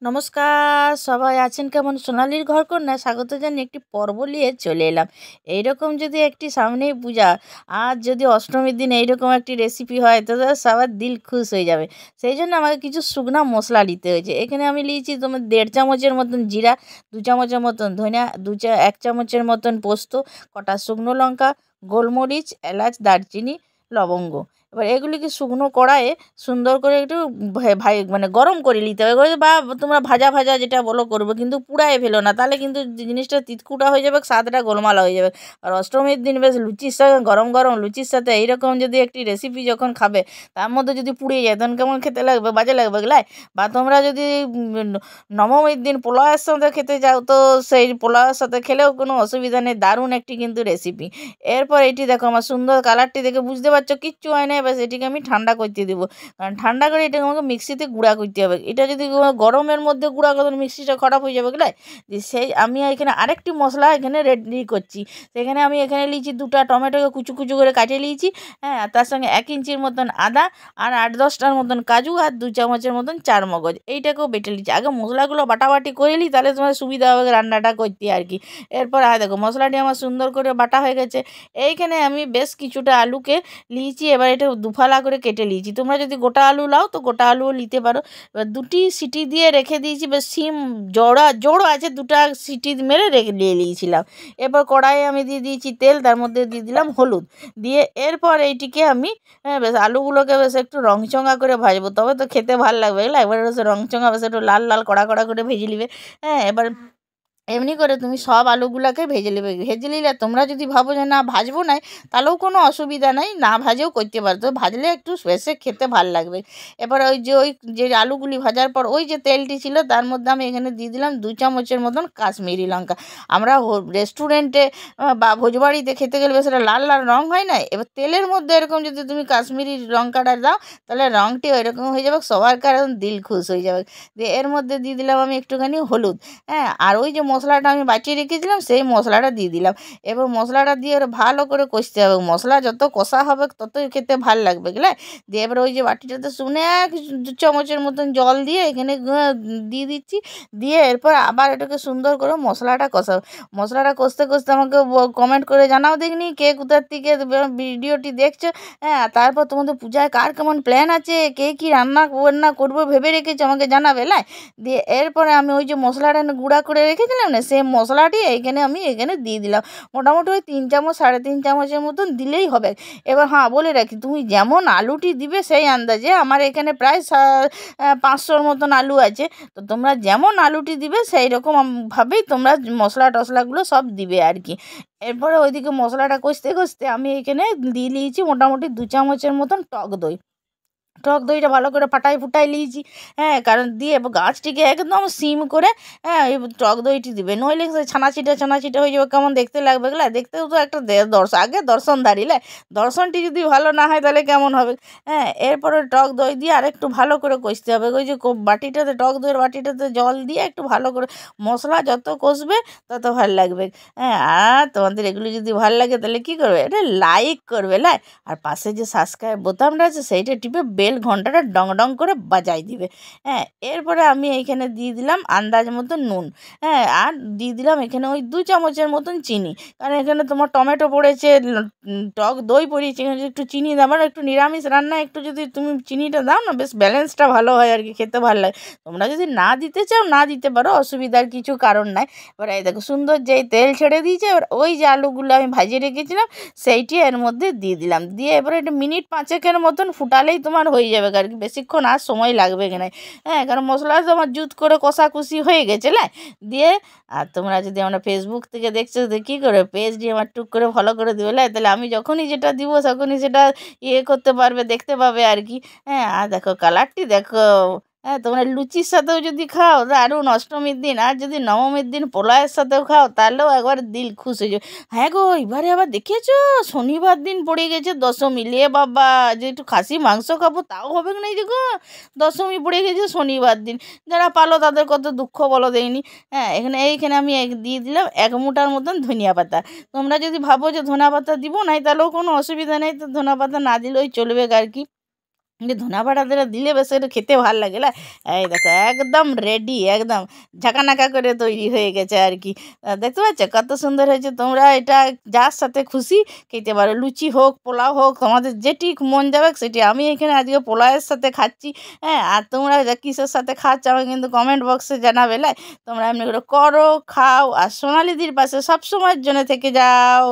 নমস্কার, সবাই আছেন কেমন? সোনালীর ঘরকন্যায় স্বাগত জানিয়ে একটি পর্ব নিয়ে চলে এলাম। এইরকম যদি একটি সামনেই পূজা, আর যদি অষ্টমীর দিন এইরকম একটি রেসিপি হয় তো সবার দিল খুশ হয়ে যাবে। সেই জন্য আমাকে কিছু শুকনা মশলা নিতে হয়েছে। এখানে আমি নিয়েছি তোমার 1.5 চামচের মতন জিরা, 2 চামচের মতন ধনিয়া, 1 চামচের মতন পোস্ত, কটা শুকনো লঙ্কা, গোলমরিচ, এলাচ, দারচিনি, লবঙ্গ। এবার এগুলিকে শুকনো কড়াইয়ে সুন্দর করে একটু মানে গরম করে নিতে হবে, বা তোমরা ভাজা ভাজা যেটা বলো করবো, কিন্তু পুড়ায় ফেলো না, তাহলে কিন্তু জিনিসটা তিতকুটা হয়ে যাবে, স্বাদটা গোলমালা হয়ে যাবে। আর অষ্টমীর দিন বেশ লুচির সাথে, গরম গরম লুচির সাথে এইরকম যদি একটি রেসিপি যখন খাবে, তার মধ্যে যদি পুড়ে যায় তখন কেমন খেতে লাগবে, বাজে লাগবে গলাই। বা তোমরা যদি নবমীর দিন পোলাওয়ের সাথে খেতে যাও, তো সেই পোলাওয়ের সাথে খেলেও কোনো অসুবিধা নেই, দারুণ একটি কিন্তু রেসিপি। এরপর এটি দেখো, আমার সুন্দর কালারটি দেখে বুঝতে পারছো কিচ্ছু হয় না। এবার এটিকে আমি ঠান্ডা করতে দেবো, কারণ ঠান্ডা করে এটাকে আমাকে মিক্সিতে গুঁড়া করতে হবে। এটা যদি গরমের মধ্যে গুঁড়া করো মিক্সিটা খারাপ হয়ে যাবে গেলে। সেই আমি এখানে আরেকটি মশলা এখানে রেডি করছি। সেখানে আমি এখানে নিয়েছি 2টা টমেটোকে কুচু কুচু করে কাটিয়ে নিয়েছি। হ্যাঁ, আর তার সঙ্গে 1 ইঞ্চির মতন আদা, আর 8-10টার মতন কাজু, আর 2 চামচের মতন চারমগজ, এইটাকেও বেটে নিচ্ছি। আগে মশলাগুলো বাটাবাটি করে নিই, তাহলে তোমার সুবিধা হবে রান্নাটা করতে আর কি। এরপর দেখো মশলাটি আমার সুন্দর করে বাটা হয়ে গেছে। এইখানে আমি বেশ কিছুটা আলুকে নিয়েছি, এবার এটা দুফালা করে কেটে নিয়েছি। তোমরা যদি গোটা আলু নাও তো গোটা আলুও নিতে পারো। এবার 2টি সিটি দিয়ে রেখে দিয়েছি, বেশ সিম জোড়ো আছে, 2টা সিটি মেরে রেখে দিয়ে নিয়েছিলাম। এরপর কড়াইয়ে আমি দিয়ে দিয়েছি তেল, তার মধ্যে দিয়ে দিলাম হলুদ, দিয়ে এরপর এইটিকে আমি বেশ আলুগুলোকে বেশ একটু রংচঙা করে ভাজবো, তবে তো খেতে ভালো লাগবে। এগুলো একবার বেশ রংচঙা, বেশ একটু লাল লাল কড়া কড়া করে ভেজে নিবে। হ্যাঁ, এবার এমনি করে তুমি সব আলুগুলাকে ভেজে নেবে। ভেজে নিলে তোমরা যদি ভাবো যে না ভাজবো না, তাহলেও কোনো অসুবিধা নাই, না ভাজেও করতে পারো, তো ভাজলে একটু বেশি খেতে ভালো লাগবে। এবার ওই যে আলুগুলি ভাজার পর ওই যে তেলটি ছিল, তার মধ্যে আমি এখানে দিয়ে দিলাম 2 চামচের মতন কাশ্মীরি লঙ্কা। আমরা রেস্টুরেন্টে বা ভোজবাড়িতে খেতে গেলে বেশ একটা লাল লাল রঙ হয় না, এবার তেলের মধ্যে এরকম যদি তুমি কাশ্মীরি লঙ্কাটা দাও, তাহলে রঙটি ওইরকম হয়ে যাবে, সবার কারণ দিল খুশ হয়ে যাবে। দিয়ে এর মধ্যে দিয়ে দিলাম আমি একটুখানি হলুদ। হ্যাঁ, আর ওই যে মশলাটা আমি বাঁচিয়ে রেখেছিলাম সেই মশলাটা দিয়ে দিলাম। এবার মশলাটা দিয়ে ওরা ভালো করে কষতে হবে। মশলা যত কষা হবে ততই খেতে ভাল লাগবে গেলে। দিয়ে এবার ওই যে বাটিটাতে শুনে 2 চামচের মতন জল দিয়ে এখানে দিয়ে দিচ্ছি। দিয়ে এরপর আবার এটাকে সুন্দর করে মশলাটা কষাবো। মশলাটা কষতে কষতে আমাকে কমেন্ট করে জানাও দেখনি কে কোথার থেকে ভিডিওটি দেখছো। হ্যাঁ, তারপর তোমাদের পূজায় কার কেমন প্ল্যান আছে, কে কী রান্না বান্না করবো ভেবে রেখেছো আমাকে জানাবে লাই। দিয়ে এরপরে আমি ওই যে মশলাটা গুঁড়া করে রেখেছিলাম না, সেই মশলাটি আমি এখানে দিয়ে দিলাম। মোটামুটি ওই 3 চামচ 3.5 চামচের মতন দিলেই হবে। এবার হ্যাঁ, বলে রাখি, তুমি যেমন আলুটি দিবে সেই আন্দাজে, আমার এখানে প্রায় 500-র মতন আলু আছে, তো তোমরা যেমন আলুটি দিবে সেই রকম ভাবেই তোমরা মশলা টশলাগুলো সব দিবে আর কি। এরপরে ওইদিকে মশলাটা কষতে কষতে আমি এখানে দিয়ে নিয়েছি মোটামুটি 2 চামচের মতন টক দই। টক দইটা ভালো করে ফাটাই ফুটাই নিয়েছি। হ্যাঁ, কারণ দিয়ে এবার গাছটিকে একদম সিম করে, হ্যাঁ, এই টক দইটি দিবে, নইলে সে ছানাছিটা ছানাছিটা হয়ে যাবে, কেমন দেখতে লাগবে গেলা। দেখতেও তো একটা আগে দর্শন দাঁড়িয়ে, দর্শনটি যদি ভালো না হয় তাহলে কেমন হবে। হ্যাঁ, এরপরে টক দই দিয়ে আরেকটু ভালো করে কষতে হবে। ওই যে বাটিটাতে টক দইয়ের বাটিটাতে জল দিয়ে একটু ভালো করে, মশলা যত কষবে তত ভালো লাগবে। হ্যাঁ, আর তোমাদের এগুলো যদি ভালো লাগে তাহলে কী করবে, এটা লাইক করবে লাই, আর পাশে যে সাবস্ক্রাইব বোতামটা আছে সেইটা টিপে বেল ঘন্টাটা ডং ডং করে বাজাই দিবে। হ্যাঁ, এরপরে আমি এইখানে দিয়ে দিলাম আন্দাজ মতো নুন। হ্যাঁ, আর দিয়ে দিলাম এখানে ওই 2 চামচের মতন চিনি, কারণ এখানে তোমার টমেটো পড়েছে, টক দই পড়িয়েছে, এখানে যদি একটু চিনি দাও, মানে একটু নিরামিষ রান্না একটু যদি তুমি চিনিটা দাও না, বেশ ব্যালেন্সটা ভালো হয় আর কি, খেতে ভালো লাগে। তোমরা যদি না দিতে চাও না দিতে পারো, অসুবিধার কিছু কারণ নাই। এবার এই দেখো সুন্দর যেই তেল ছেড়ে দিয়েছে, এবার ওই যে আলুগুলো আমি ভাজিয়ে রেখেছিলাম সেইটি এর মধ্যে দিয়ে দিলাম। দিয়ে এবারে এটা মিনিট 5-এর মতন ফুটালেই তোমার হয়ে যাবে আর কি, বেশিক্ষণ আর সময় লাগবে না। হ্যাঁ, কারণ মশলা তোমার জুত করে কষাকুষি হয়ে গেছে না। দিয়ে আর তোমরা যদি আমরা ফেসবুক থেকে দেখছো তো কী করে পেজ দিয়ে আমার টুক করে ফলো করে দিবে, তাহলে আমি যখনই যেটা দিব তখনই সেটা করতে পারবে, দেখতে পাবে আর কি। হ্যাঁ, আর দেখো কালারটি দেখো। হ্যাঁ, তোমরা লুচির সাথেও যদি খাও দারুণ অষ্টমীর দিন, আর যদি নবমীর দিন পোলাওয়ের সাথেও খাও তাহলেও একবার দিল খুশ হয়ে যাবে। হ্যাঁ গো, এবারে আবার দেখেছো শনিবার দিন পড়ে গেছে দশমী, লে বাবা, যে একটু খাসি মাংস খাবো তাও হবে না, এই যে গো দশমী পড়ে গেছে শনিবার দিন। যারা পালো তাদের কত দুঃখ বলো দেয়নি। হ্যাঁ, এইখানে আমি দিয়ে দিলাম 1 মুঠার মতন ধনিয়া পাতা। তোমরা যদি ভাবো যে ধনিয়া পাতা দিব নাই, তাহলেও কোনো অসুবিধা নেই, তো ধনিয়া পাতা না দিলেই চলবে আর কি। কিন্তু ধনা বাটা দিলে বেশ একটু খেতে ভাল লাগে না। এই দেখো একদম রেডি, একদম ঝাঁকানাকা করে তৈরি হয়ে গেছে আর কি। দেখতে পাচ্ছ কত সুন্দর হয়েছে। তোমরা এটা যার সাথে খুশি খেতে পারো, লুচি হোক পোলাও হোক, তোমাদের যেটি মন যাবে সেটি। আমি এখানে আজকে পোলাওয়ের সাথে খাচ্ছি। হ্যাঁ, আর তোমরা কিসের সাথে খাচ্ছ আমাকে কিন্তু কমেন্ট বক্সে জানাবে লাই। তোমরা এমনি করে করো, খাও, আর সোনালিদির পাশে সবসময়ের জন্য থেকে যাও।